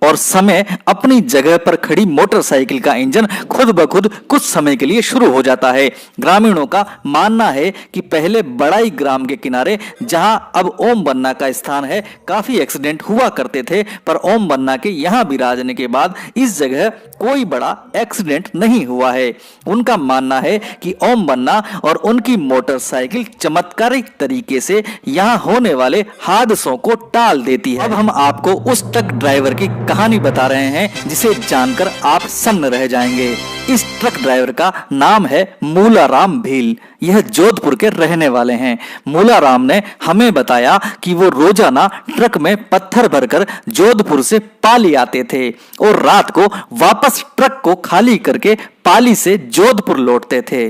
और समय अपनी जगह पर खड़ी मोटरसाइकिल का इंजन खुद ब खुद कुछ समय के लिए शुरू हो जाता है। ग्रामीणों का मानना है कि पहले बड़ाई ग्राम के किनारे जहां अब ओम बन्ना का स्थान है काफी एक्सीडेंट हुआ करते थे, पर ओम बन्ना के यहाँ बिराजने के बाद इस जगह कोई बड़ा एक्सीडेंट नहीं हुआ है। उनका मानना है कि ओम बन्ना और उनकी मोटरसाइकिल चमत्कारिक तरीके से यहाँ होने वाले हादसों को टाल देती है। अब हम आपको उस ट्रक ड्राइवर की कहानी बता रहे हैं जिसे जानकर आप सन्न रह जाएंगे। इस ट्रक ड्राइवर का नाम है मूलाराम भील। यह जोधपुर के रहने वाले हैं। मूलाराम ने हमें बताया कि वो रोजाना ट्रक में पत्थर भरकर जोधपुर से पाली आते थे और रात को वापस ट्रक को खाली करके पाली से जोधपुर लौटते थे।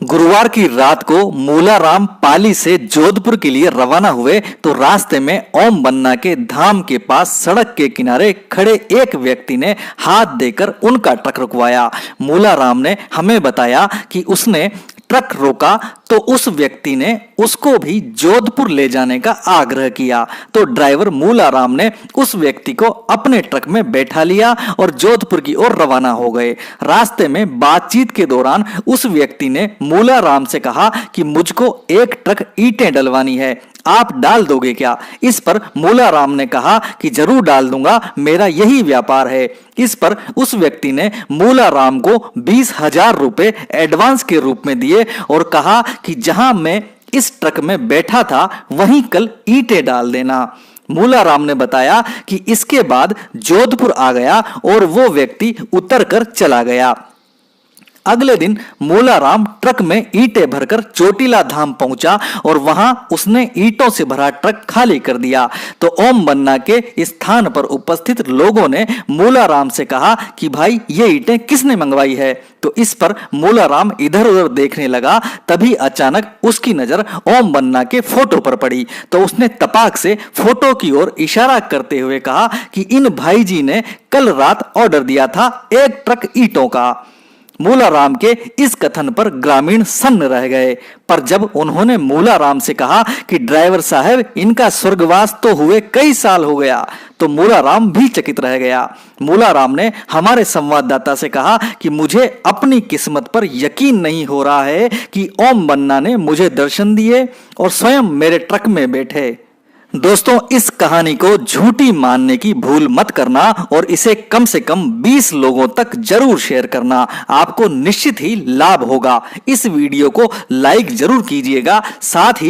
गुरुवार की रात को मूलाराम पाली से जोधपुर के लिए रवाना हुए तो रास्ते में ओम बन्ना के धाम के पास सड़क के किनारे खड़े एक व्यक्ति ने हाथ देकर उनका ट्रक रुकवाया। मूलाराम ने हमें बताया कि उसने ट्रक रोका तो उस व्यक्ति ने उसको भी जोधपुर ले जाने का आग्रह किया, तो ड्राइवर मूलाराम ने उस व्यक्ति को अपने ट्रक में बैठा लिया और जोधपुर की ओर रवाना हो गए। रास्ते में बातचीत के दौरान उस व्यक्ति ने मूलाराम से कहा कि मुझको एक ट्रक ईंटें डलवानी है, आप डाल दोगे क्या? इस पर मूलाराम ने कहा कि जरूर डाल दूंगा, मेरा यही व्यापार है। इस पर उस व्यक्ति ने मूलाराम को 20,000 रुपए एडवांस के रूप में दिए और कहा कि जहां मैं इस ट्रक में बैठा था वहीं कल ईंटें डाल देना। मूलाराम ने बताया कि इसके बाद जोधपुर आ गया और वो व्यक्ति उतरकर चला गया। अगले दिन मूलाराम ट्रक में ईंटें भरकर चोटीला धाम पहुंचा और वहां उसने ईंटों से भरा ट्रक खाली कर दिया। तो ओम बन्ना के स्थान पर उपस्थित लोगों ने मूलाराम से कहा कि भाई ये ईंटें किसने मंगवाई है? तो इस पर मूलाराम इधर उधर देखने लगा। तभी अचानक उसकी नजर ओम बन्ना के फोटो पर पड़ी तो उसने तपाक से फोटो की ओर इशारा करते हुए कहा कि इन भाई जी ने कल रात ऑर्डर दिया था एक ट्रक ईंटों का। मूलाराम के इस कथन पर ग्रामीण सन्न रह गए, पर जब उन्होंने मूलाराम से कहा कि ड्राइवर साहब इनका स्वर्गवास तो हुए कई साल हो गया, तो मूलाराम भी चकित रह गया। मूलाराम ने हमारे संवाददाता से कहा कि मुझे अपनी किस्मत पर यकीन नहीं हो रहा है कि ओम बन्ना ने मुझे दर्शन दिए और स्वयं मेरे ट्रक में बैठे। दोस्तों, इस कहानी को झूठी मानने की भूल मत करना और इसे कम से कम 20 लोगों तक जरूर शेयर करना, आपको निश्चित ही लाभ होगा। इस वीडियो को लाइक जरूर कीजिएगा, साथ ही